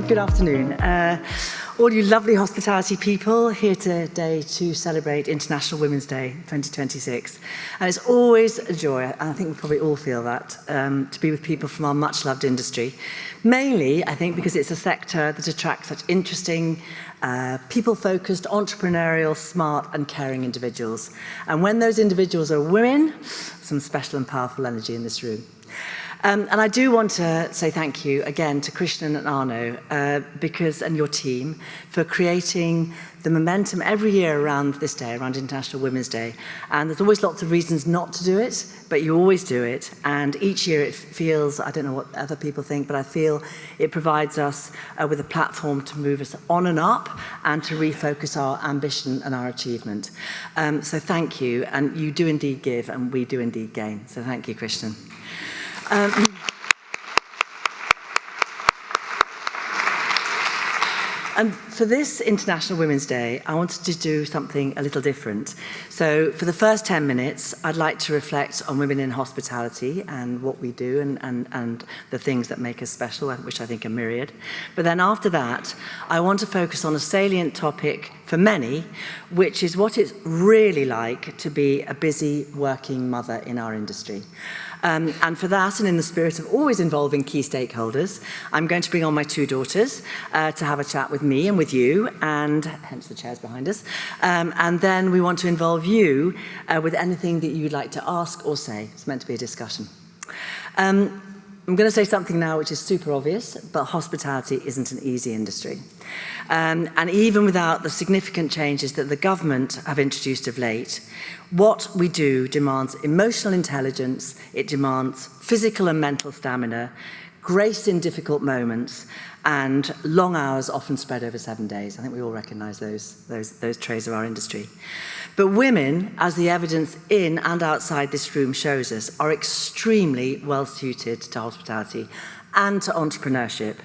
Good afternoon. All you lovely hospitality people here today to celebrate International Women's Day 2026. And it's always a joy, and I think we probably all feel that, to be with people from our much-loved industry. Mainly, I think, because it's a sector that attracts such interesting, people-focused, entrepreneurial, smart and caring individuals. And when those individuals are women, some special and powerful energy in this room. And I do want to say thank you again to Christian and Arno and your team for creating the momentum every year around this day, around International Women's Day. And there's always lots of reasons not to do it, but you always do it. And each year it feels, I don't know what other people think, but I feel it provides us with a platform to move us on and up and to refocus our ambition and our achievement. So thank you. And you do indeed give, and we do indeed gain. So thank you, Christian. And for this International Women's Day, I wanted to do something a little different. So for the first 10 minutes, I'd like to reflect on women in hospitality and what we do and the things that make us special, which I think are myriad. But then after that, I want to focus on a salient topic for many, which is what it's really like to be a busy working mother in our industry. And for that, and in the spirit of always involving key stakeholders, I'm going to bring on my two daughters to have a chat with me and with you, and hence the chairs behind us. And then we want to involve you with anything that you'd like to ask or say. It's meant to be a discussion. I'm going to say something now which is super obvious, but hospitality isn't an easy industry. And even without the significant changes that the government have introduced of late, what we do demands emotional intelligence, it demands physical and mental stamina, grace in difficult moments, and long hours often spread over 7 days. I think we all recognise those traits of our industry. But women, as the evidence in and outside this room shows us, are extremely well suited to hospitality and to entrepreneurship,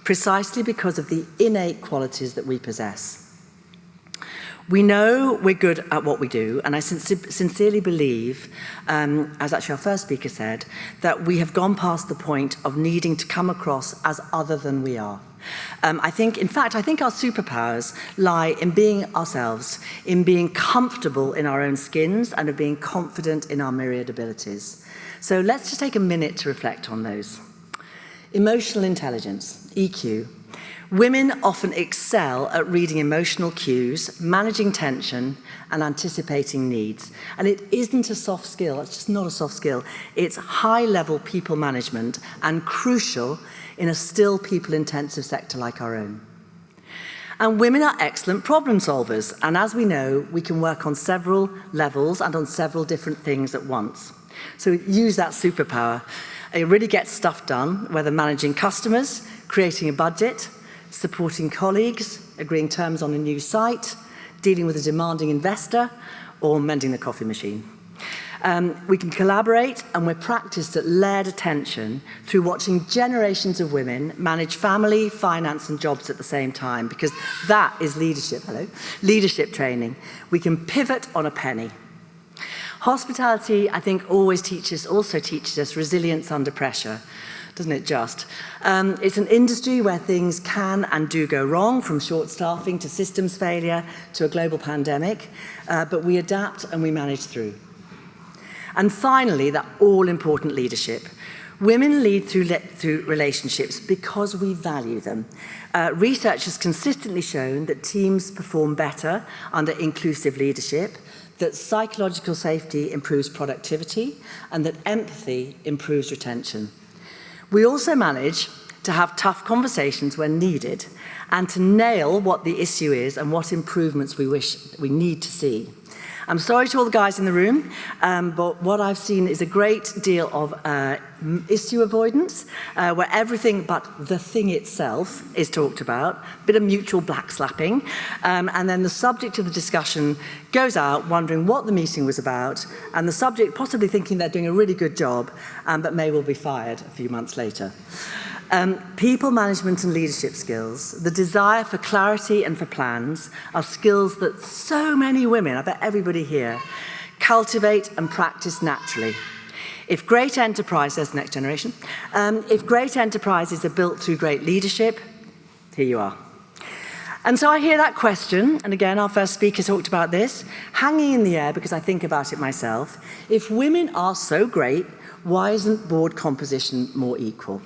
precisely because of the innate qualities that we possess. We know we're good at what we do, and I sincerely believe, as actually our first speaker said, that we have gone past the point of needing to come across as other than we are. I think our superpowers lie in being ourselves, in being comfortable in our own skins, and of being confident in our myriad abilities. So let's just take a minute to reflect on those. Emotional intelligence, EQ. Women often excel at reading emotional cues, managing tension, and anticipating needs. And it isn't a soft skill, it's just not a soft skill. It's high-level people management and crucial in a still people-intensive sector like our own. And women are excellent problem solvers, and as we know, we can work on several levels and on several different things at once. So use that superpower. It really gets stuff done, whether managing customers, creating a budget, supporting colleagues, agreeing terms on a new site, dealing with a demanding investor, or mending the coffee machine. We can collaborate, and we're practiced at layered attention through watching generations of women manage family, finance, and jobs at the same time, because that is leadership, leadership training. We can pivot on a penny. Hospitality, I think, also teaches us resilience under pressure. Doesn't it just? It's an industry where things can and do go wrong, from short staffing to systems failure to a global pandemic, but we adapt and we manage through. And finally, that all-important leadership. Women lead through relationships because we value them. Research has consistently shown that teams perform better under inclusive leadership, that psychological safety improves productivity, and that empathy improves retention. We also manage to have tough conversations when needed and to nail what the issue is and what improvements we need to see. I'm sorry to all the guys in the room, but what I've seen is a great deal of issue avoidance, where everything but the thing itself is talked about, a bit of mutual blackslapping, and then the subject of the discussion goes out wondering what the meeting was about, and the subject possibly thinking they're doing a really good job, but may well be fired a few months later. People management and leadership skills, the desire for clarity and for plans, are skills that so many women, I bet everybody here, cultivate and practice naturally. If great enterprises, next generation, if great enterprises are built through great leadership, here you are. And so I hear that question, and again, our first speaker talked about this, hanging in the air because I think about it myself. If women are so great, why isn't board composition more equal?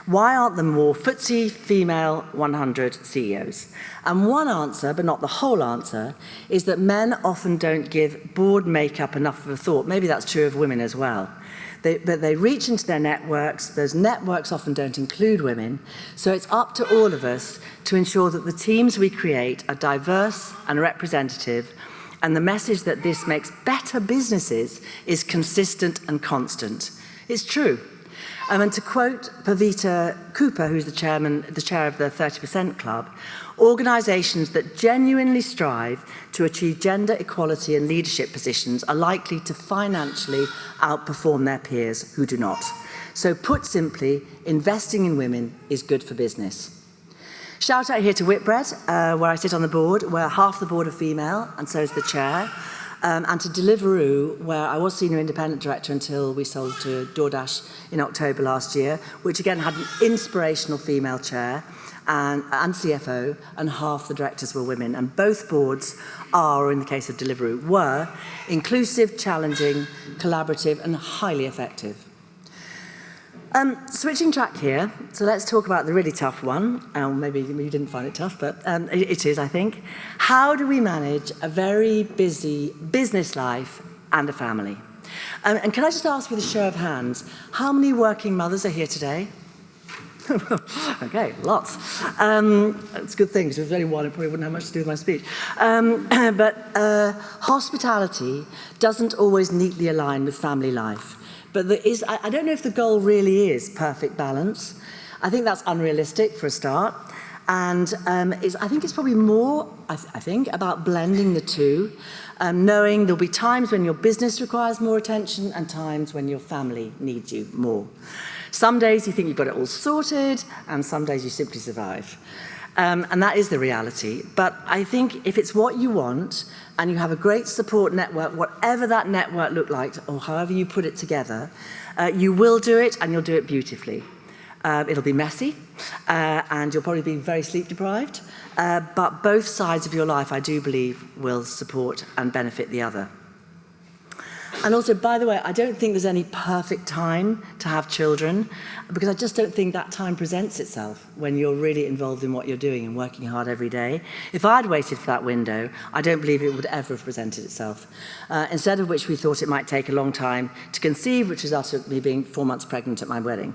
Why aren't there more FTSE female 100 CEOs? And one answer, but not the whole answer, is that men often don't give board makeup enough of a thought. Maybe that's true of women as well. But they reach into their networks. Those networks often don't include women. So it's up to all of us to ensure that the teams we create are diverse and representative, and the message that this makes better businesses is consistent and constant. It's true. And to quote Pavita Cooper, who's the chair of the 30% Club, organisations that genuinely strive to achieve gender equality in leadership positions are likely to financially outperform their peers who do not. So put simply, investing in women is good for business. Shout out here to Whitbread, where I sit on the board, where half the board are female, and so is the chair. And to Deliveroo, where I was senior independent director until we sold to DoorDash in October last year, which again had an inspirational female chair and CFO, and half the directors were women. And both boards are, or in the case of Deliveroo, were inclusive, challenging, collaborative, and highly effective. Switching track here, so let's talk about the really tough one. Maybe you didn't find it tough, but it is, I think. How do we manage a very busy business life and a family? And can I just ask with a show of hands, how many working mothers are here today? Okay, lots. It's a good thing, because if there was only one, it probably wouldn't have much to do with my speech. But hospitality doesn't always neatly align with family life. But there is, I don't know if the goal really is perfect balance. I think that's unrealistic for a start. And I think it's probably more, I think, about blending the two, knowing there'll be times when your business requires more attention and times when your family needs you more. Some days you think you've got it all sorted, and some days you simply survive. And that is the reality. But I think if it's what you want, and you have a great support network, whatever that network looked like, or however you put it together, you will do it, and you'll do it beautifully. It'll be messy, and you'll probably be very sleep deprived, but both sides of your life, I do believe, will support and benefit the other. And also, by the way, I don't think there's any perfect time to have children, because I just don't think that time presents itself when you're really involved in what you're doing and working hard every day. If I'd waited for that window, I don't believe it would ever have presented itself. Instead of which we thought it might take a long time to conceive, which resulted in me being 4 months pregnant at my wedding.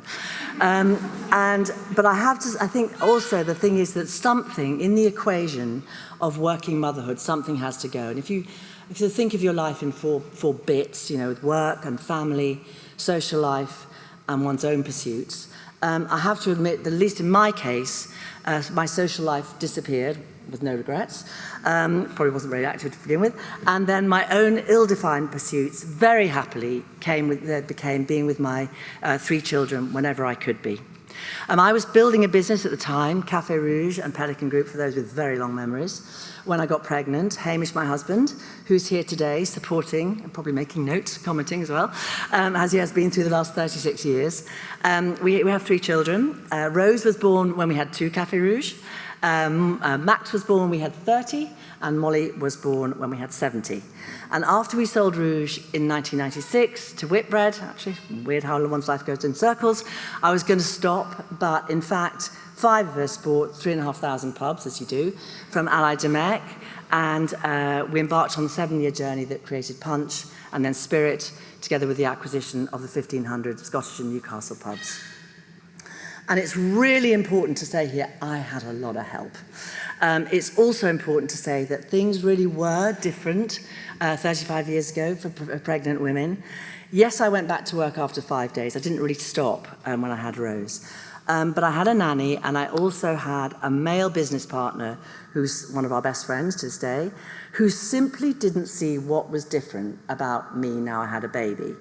But I think also the thing is that something in the equation of working motherhood, something has to go. And if you think of your life in four bits, with work and family, social life, and one's own pursuits, I have to admit that, at least in my case, my social life disappeared with no regrets. Probably wasn't very active to begin with. And then my own ill-defined pursuits very happily became being with my 3 children whenever I could be. I was building a business at the time, Cafe Rouge and Pelican Group, for those with very long memories. When I got pregnant, Hamish, my husband, who's here today supporting and probably making notes, commenting as well, as he has been through the last 36 years. We have 3 children. Rose was born when we had 2 Cafe Rouge. Max was born when we had 30, and Molly was born when we had 70. And after we sold Rouge in 1996 to Whitbread, actually, weird how one's life goes in circles, I was going to stop, but in fact, 5 of us bought 3,500 pubs, as you do, from Allied Domecq, and we embarked on the 7-year journey that created Punch and then Spirit, together with the acquisition of the 1,500 Scottish and Newcastle pubs. And it's really important to say here, I had a lot of help. It's also important to say that things really were different 35 years ago for pregnant women. Yes, I went back to work after 5 days. I didn't really stop when I had Rose. But I had a nanny, and I also had a male business partner who's one of our best friends to this day, who simply didn't see what was different about me now I had a baby.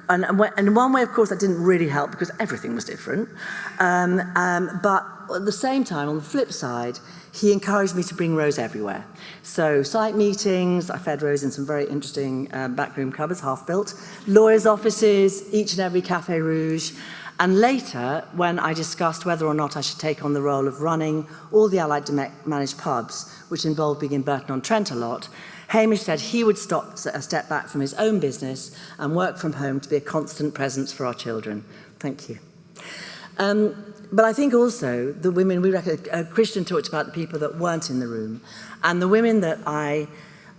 And in one way, of course, that didn't really help because everything was different. But at the same time, on the flip side, he encouraged me to bring Rose everywhere. So site meetings, I fed Rose in some very interesting backroom cupboards, half-built, lawyers' offices, each and every Cafe Rouge. And later, when I discussed whether or not I should take on the role of running all the Allied managed pubs, which involved being in Burton-on-Trent a lot, Hamish said he would step back from his own business and work from home to be a constant presence for our children. Thank you. But I think also the women, Christian talked about the people that weren't in the room, and the women that I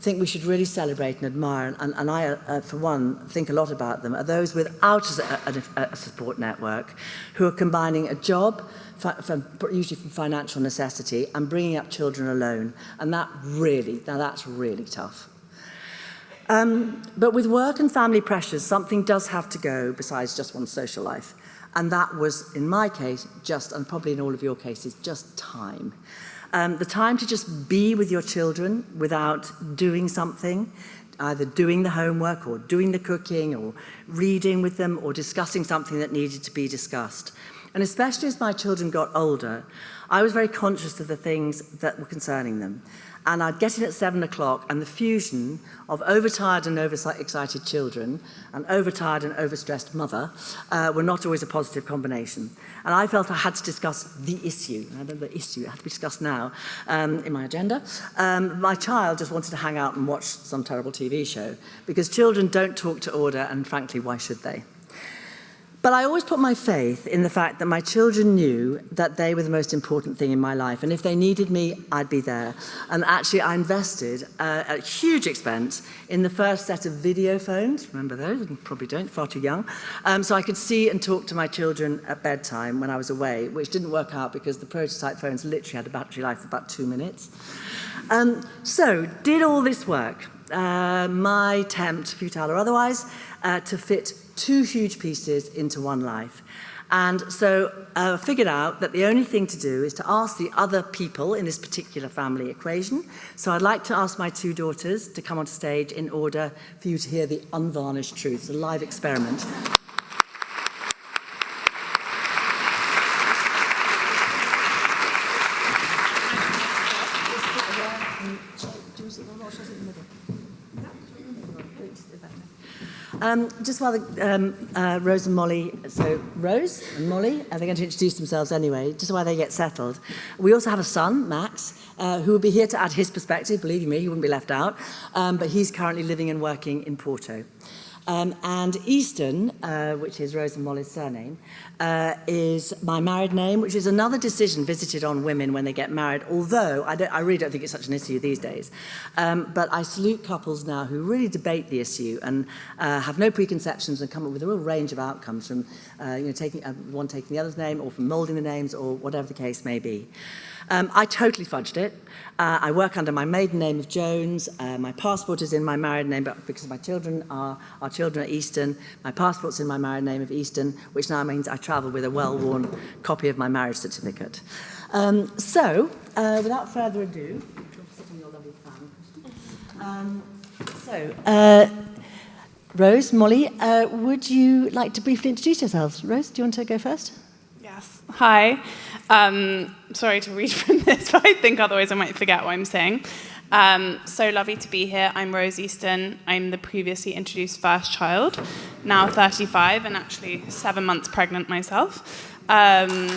think we should really celebrate and admire, and I, for one, think a lot about them, are those without a support network who are combining a job, usually from financial necessity, and bringing up children alone. And that's really tough. But with work and family pressures, something does have to go besides just one's social life. And that was, in my case, and probably in all of your cases, just time. The time to just be with your children without doing something, either doing the homework or doing the cooking or reading with them or discussing something that needed to be discussed. And especially as my children got older, I was very conscious of the things that were concerning them. And I'd get in at 7 o'clock, and the fusion of overtired and overexcited children and overtired and overstressed mother were not always a positive combination. And I felt I had to discuss the issue. I remember the issue, it had to be discussed now in my agenda. My child just wanted to hang out and watch some terrible TV show, because children don't talk to order, and frankly, why should they? But I always put my faith in the fact that my children knew that they were the most important thing in my life. And if they needed me, I'd be there. And actually, I invested at huge expense in the first set of video phones. Remember those? You probably don't, far too young. So I could see and talk to my children at bedtime when I was away, which didn't work out because the prototype phones literally had a battery life of about 2 minutes. So did all this work, my attempt, futile or otherwise, to fit 2 huge pieces into one life. And so I figured out that the only thing to do is to ask the other people in this particular family equation. So I'd like to ask my 2 daughters to come onto stage in order for you to hear the unvarnished truth. It's a live experiment. Just while Rose and Molly, so Rose and Molly, they're going to introduce themselves anyway, just while they get settled. We also have a son, Max, who will be here to add his perspective. Believe me, he wouldn't be left out, but he's currently living and working in Porto. And Easton, which is Rose and Molly's surname, is my married name, which is another decision visited on women when they get married, although I really don't think it's such an issue these days. But I salute couples now who really debate the issue and have no preconceptions and come up with a real range of outcomes from taking one taking the other's name, or from moulding the names, or whatever the case may be. I totally fudged it. I work under my maiden name of Jones. My passport is in my married name, but because our children are Easton, my passport's in my married name of Easton, which now means I travel with a well-worn copy of my marriage certificate. Without further ado, sit in your lovely fan. Rose, Molly, would you like to briefly introduce yourselves? Rose, do you want to go first? Yes. Hi. Sorry to read from this, but I think otherwise I might forget what I'm saying. So lovely to be here. I'm Rose Easton. I'm the previously introduced first child, now 35 and actually 7 months pregnant myself. I'm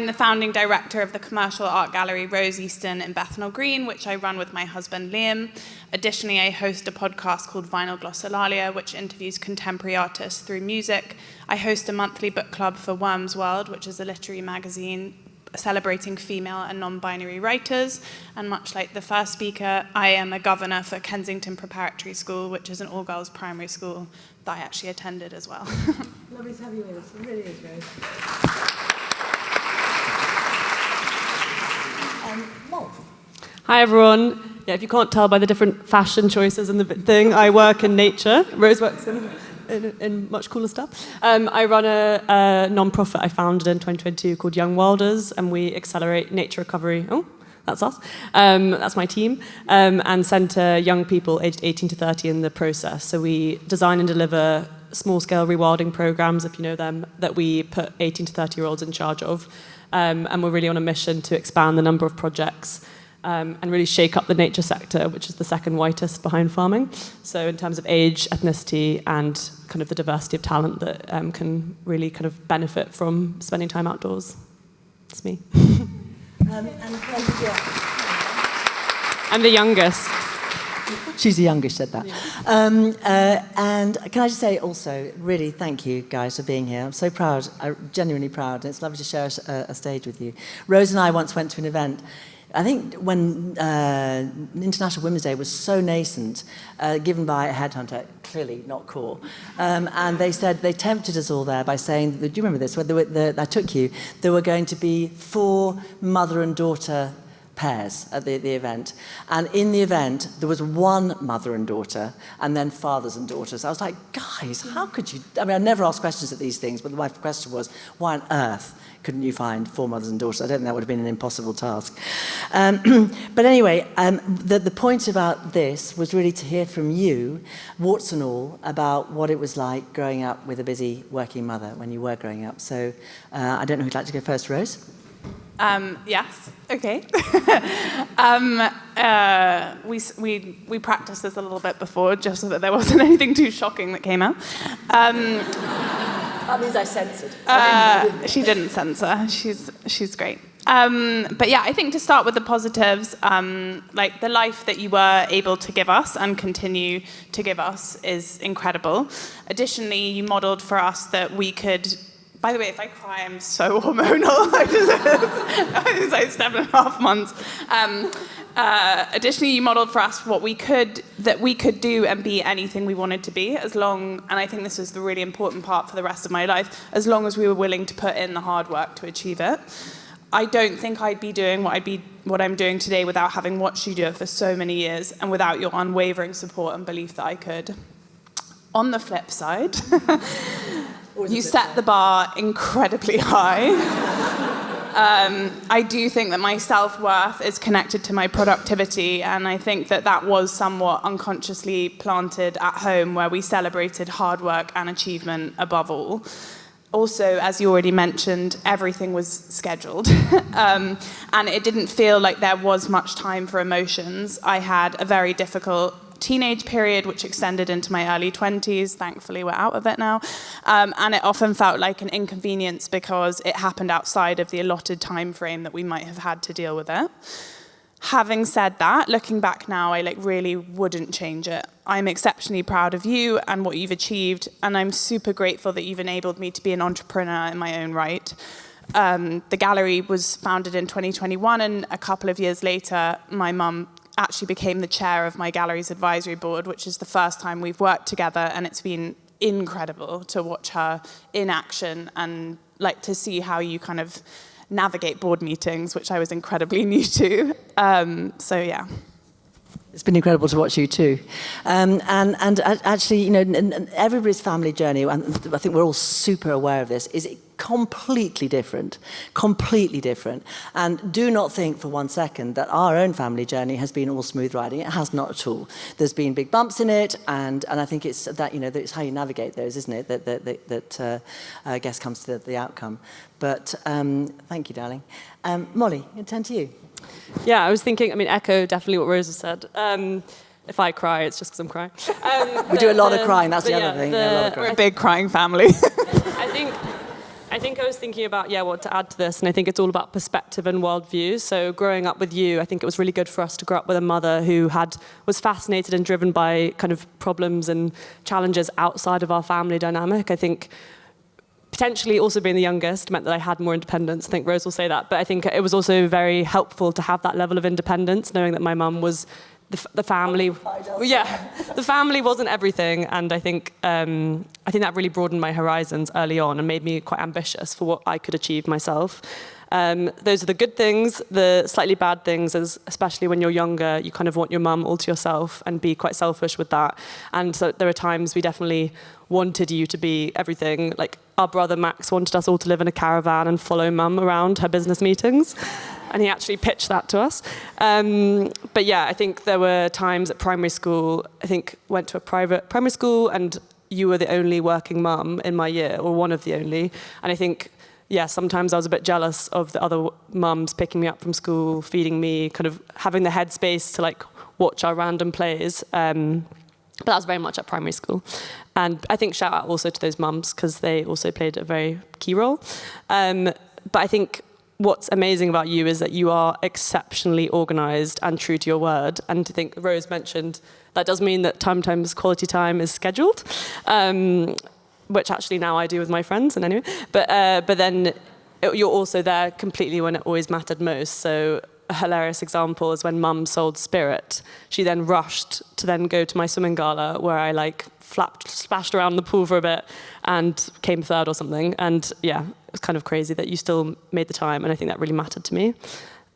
the founding director of the commercial art gallery Rose Easton in Bethnal Green, which I run with my husband Liam. Additionally, I host a podcast called Vinyl Glossolalia, which interviews contemporary artists through music. I host a monthly book club for Worms World, which is a literary magazine celebrating female and non-binary writers. And much like the first speaker, I am a governor for Kensington Preparatory School, which is an all-girls primary school that I actually attended as well. Lovely to have you with us. It really is, Rose. Molly. Hi, everyone. Yeah, if you can't tell by the different fashion choices and the thing, I work in nature. Rose works in much cooler stuff. I run a non-profit I founded in 2022 called Young Wilders, and we accelerate nature recovery. Oh, that's us. That's my team. And centre young people aged 18 to 30 in the process. So we design and deliver small-scale rewilding programs, if you know them, that we put 18 to 30-year-olds in charge of. And we're really on a mission to expand the number of projects and really shake up the nature sector, which is the second whitest behind farming. So in terms of age, ethnicity, and kind of the diversity of talent that can really kind of benefit from spending time outdoors. That's me. I'm the youngest. She's the youngest, said that. Yeah. And can I just say also, really thank you guys for being here. I'm so proud, I'm genuinely proud, and it's lovely to share a stage with you. Rose and I once went to an event, I think when International Women's Day was so nascent, given by a headhunter, clearly not core. And they said, they tempted us all there by saying, do you remember this? I took you, there were going to be 4 mother and daughter pairs at the event. And in the event, there was 1 mother and daughter, and then fathers and daughters. I was like, guys, how could you? I mean, I never ask questions at these things, but my question was, why on earth couldn't you find 4 mothers and daughters? I don't think that would have been an impossible task. But anyway, the point about this was really to hear from you, warts and all, about what it was like growing up with a busy working mother when you were growing up. So I don't know who'd like to go first, Rose? Yes, okay. We practiced this a little bit before, just so that there wasn't anything too shocking that came out. That means I censored. She didn't censor. She's great. But yeah, I think to start with the positives, like the life that you were able to give us and continue to give us is incredible. Additionally, you modeled for us that we could. By the way, if I cry, I'm so hormonal. It's like 7.5 months. Additionally, you modeled for us that we could do and be anything we wanted to be, and I think this is the really important part for the rest of my life, as long as we were willing to put in the hard work to achieve it. I don't think I'd be doing what I'm doing today without having watched you do it for so many years, and without your unwavering support and belief that I could. On the flip side, you set the bar incredibly high. I do think that my self-worth is connected to my productivity, and I think that was somewhat unconsciously planted at home, where we celebrated hard work and achievement above all. Also, as you already mentioned, everything was scheduled, and it didn't feel like there was much time for emotions. I had a very difficult teenage period, which extended into my early 20s. Thankfully, we're out of it now. And it often felt like an inconvenience because it happened outside of the allotted time frame that we might have had to deal with it. Having said that, looking back now, I really wouldn't change it. I'm exceptionally proud of you and what you've achieved, and I'm super grateful that you've enabled me to be an entrepreneur in my own right. The gallery was founded in 2021, and a couple of years later, my mum actually became the chair of my gallery's advisory board, which is the first time we've worked together, and it's been incredible to watch her in action and to see how you kind of navigate board meetings, which I was incredibly new to. So yeah. It's been incredible to watch you too. And actually, everybody's family journey, and I think we're all super aware of this, is completely different. And do not think for one second that our own family journey has been all smooth riding. It has not at all. There's been big bumps in it, and I think it's that, that it's how you navigate those, isn't it, that I guess comes to the outcome. But thank you, darling. Molly, I'll turn to you. Yeah, I was thinking, echo definitely what Rose has said. If I cry, it's just because I'm crying. We do a lot of crying, that's the other thing. A lot of crying. We're a big crying family. I think I was thinking about, what to add to this, and I think it's all about perspective and worldview. So growing up with you, I think it was really good for us to grow up with a mother who was fascinated and driven by kind of problems and challenges outside of our family dynamic. I think potentially also being the youngest meant that I had more independence. I think Rose will say that. But I think it was also very helpful to have that level of independence, knowing that my mum was the family. The family wasn't everything. And I think that really broadened my horizons early on and made me quite ambitious for what I could achieve myself. Those are the good things. The slightly bad things is, especially when you're younger, you kind of want your mum all to yourself and be quite selfish with that. And so there are times we definitely wanted you to be everything. Like our brother Max wanted us all to live in a caravan and follow mum around her business meetings. And he actually pitched that to us. But yeah, I think there were times at primary school, I think went to a private primary school, and you were the only working mum in my year, or one of the only. And I think yeah, sometimes I was a bit jealous of the other mums picking me up from school, feeding me, kind of having the headspace to like watch our random plays. But that was very much at primary school. And I think shout out also to those mums, because they also played a very key role. But I think what's amazing about you is that you are exceptionally organised and true to your word. And I think Rose mentioned that does mean that sometimes quality time is scheduled, which actually now I do with my friends. And anyway, but then you're also there completely when it always mattered most. So a hilarious example is when Mum sold Spirit. She then rushed to then go to my swimming gala where I like splashed around the pool for a bit and came third or something. And yeah, it was kind of crazy that you still made the time, and I think that really mattered to me.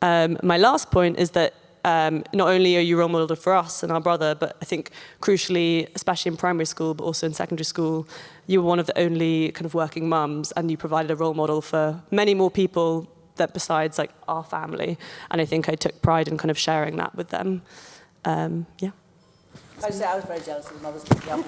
My last point is that not only are you role model for us and our brother, but I think crucially, especially in primary school, but also in secondary school, you were one of the only kind of working mums, and you provided a role model for many more people that besides like our family. And I think I took pride in kind of sharing that with them. Yeah. I was very jealous of the mothers picking up.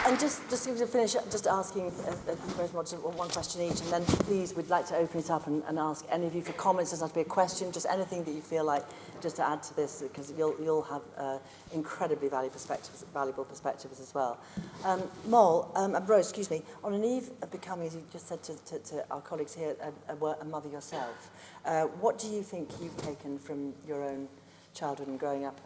And just to finish, just asking one question each, and then please, we'd like to open it up and ask any of you for comments. It doesn't have to be a question, just anything that you feel like, just to add to this, because you'll have incredibly valuable perspectives as well. Mol, and Rose, excuse me, on an eve of becoming, as you just said to our colleagues here, a mother yourself, what do you think you've taken from your own childhood and growing up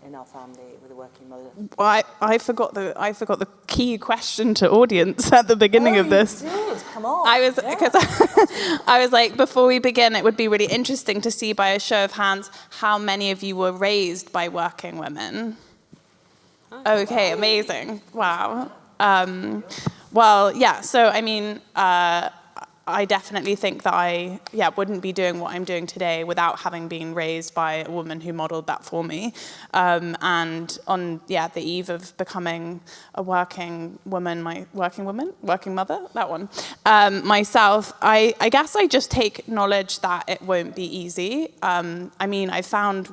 in our family with a working mother? Well, I forgot the key question to audience at the beginning of this. You did. Come on. I was like, before we begin, it would be really interesting to see by a show of hands how many of you were raised by working women. Okay, amazing. Wow. Well, yeah. So I mean, I definitely think that I wouldn't be doing what I'm doing today without having been raised by a woman who modeled that for me. And on the eve of becoming a working mother, that one, myself, I guess I just take knowledge that it won't be easy. I mean, I found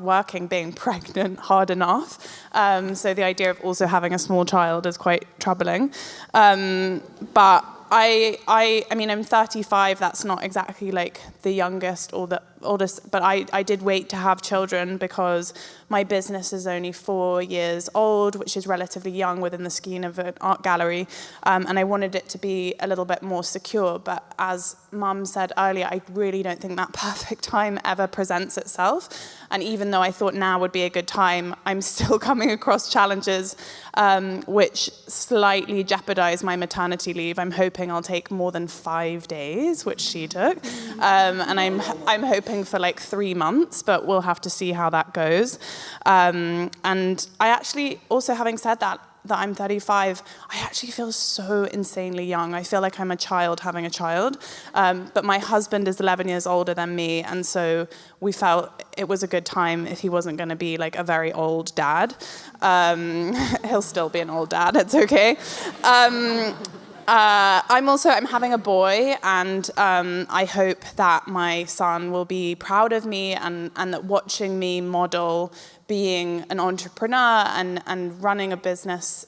being pregnant hard enough. So the idea of also having a small child is quite troubling. But I mean, I'm 35, that's not exactly like the youngest or the oldest, but I did wait to have children because my business is only 4 years old, which is relatively young within the scheme of an art gallery, and I wanted it to be a little bit more secure. But as Mum said earlier, I really don't think that perfect time ever presents itself. And even though I thought now would be a good time, I'm still coming across challenges which slightly jeopardize my maternity leave. I'm hoping I'll take more than 5 days, which she took, and I'm hoping for like 3 months, but we'll have to see how that goes. And I actually, also having said that I'm 35, I actually feel so insanely young. I feel like I'm a child having a child. But my husband is 11 years older than me, and so we felt it was a good time if he wasn't going to be like a very old dad. He'll still be an old dad, it's okay. I'm having a boy, and I hope that my son will be proud of me, and that watching me model being an entrepreneur and running a business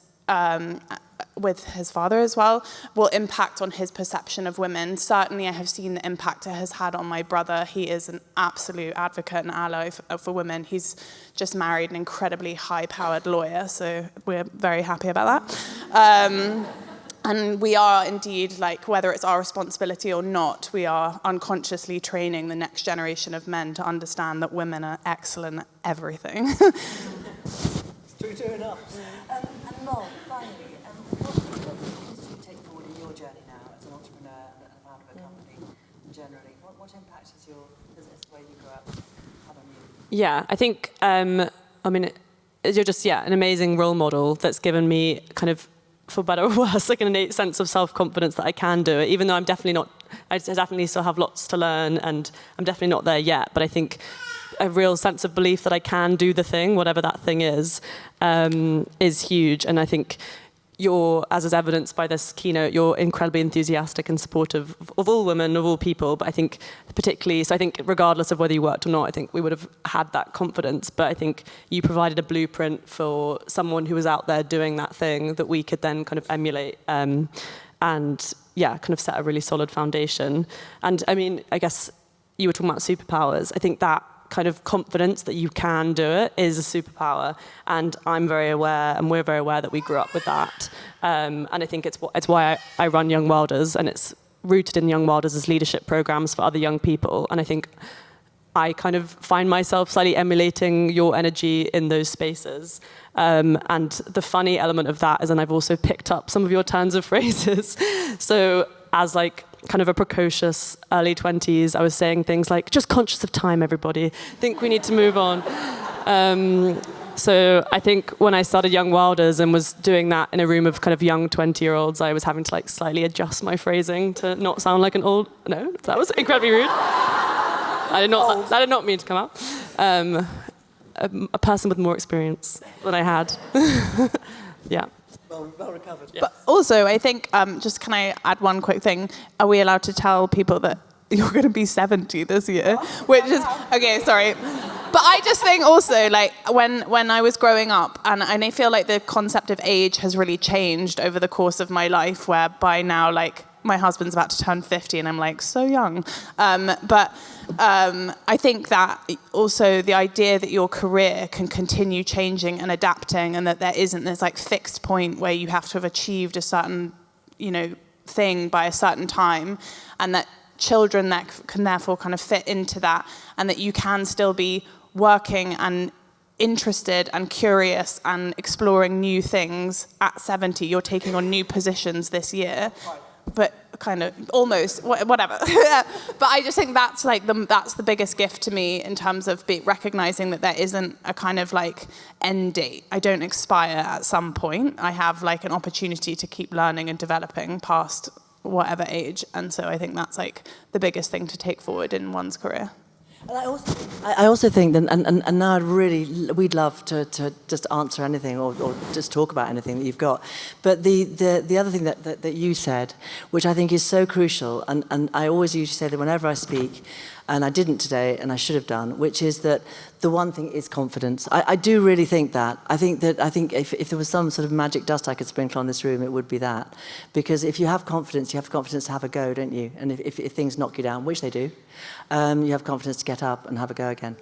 with his father as well will impact on his perception of women. Certainly I have seen the impact it has had on my brother. He is an absolute advocate and ally for women. He's just married an incredibly high-powered lawyer, so we're very happy about that. And we are indeed, like, whether it's our responsibility or not, we are unconsciously training the next generation of men to understand that women are excellent at everything. True enough. And Mol, finally, what did you take forward in your journey now as an entrepreneur and a founder of a company generally? What impact has your business, the way you grew up, had on you? Yeah, I think, I mean, you're just, an amazing role model that's given me kind of, for better or worse, like an innate sense of self-confidence that I can do it, even though I definitely still have lots to learn, and I'm definitely not there yet, but I think a real sense of belief that I can do the thing, whatever that thing is huge. And I think you're, as is evidenced by this keynote, you're incredibly enthusiastic and supportive of all women, of all people, but I think particularly, so I think regardless of whether you worked or not, I think we would have had that confidence, but I think you provided a blueprint for someone who was out there doing that thing that we could then kind of emulate, and yeah, kind of set a really solid foundation. And I mean, I guess you were talking about superpowers. I think that kind of confidence that you can do it is a superpower, and I'm very aware, and we're very aware that we grew up with that. And I think it's why I run Young Wilders, and it's rooted in Young Wilders as leadership programs for other young people. And I think I kind of find myself slightly emulating your energy in those spaces. And the funny element of that is, and I've also picked up some of your turns of phrases. So as like kind of a precocious early 20s, I was saying things like, just conscious of time, everybody. Think we need to move on. So I think when I started Young Wilders and was doing that in a room of kind of young 20-year-olds, I was having to like slightly adjust my phrasing to not sound like an old, no, that was incredibly rude. That did not mean to come out. A person with more experience than I had. Yeah. Well recovered. Yes. But also, I think, just can I add one quick thing? Are we allowed to tell people that you're going to be 70 this year? Which is, okay, sorry. But I just think also, like, when I was growing up, and I feel like the concept of age has really changed over the course of my life, where by now, like, my husband's about to turn 50 and I'm like, so young. But I think that also the idea that your career can continue changing and adapting, and that there isn't this like fixed point where you have to have achieved a certain, thing by a certain time, and that children that can therefore kind of fit into that, and that you can still be working and interested and curious and exploring new things at 70. You're taking on new positions this year. But kind of almost whatever. But I just think that's like that's the biggest gift to me in terms of recognizing that there isn't a kind of like end date. I don't expire at some point. I have like an opportunity to keep learning and developing past whatever age, and so I think that's like the biggest thing to take forward in one's career. And I also think that, and now we'd love to just answer anything or just talk about anything that you've got. But the other thing that you said, which I think is so crucial, and I always usually say that whenever I speak, and I didn't today, and I should have done, which is that the one thing is confidence. I do really think that. I think if there was some sort of magic dust I could sprinkle on this room, it would be that. Because if you have confidence to have a go, don't you? And if things knock you down, which they do, you have confidence to get up and have a go again.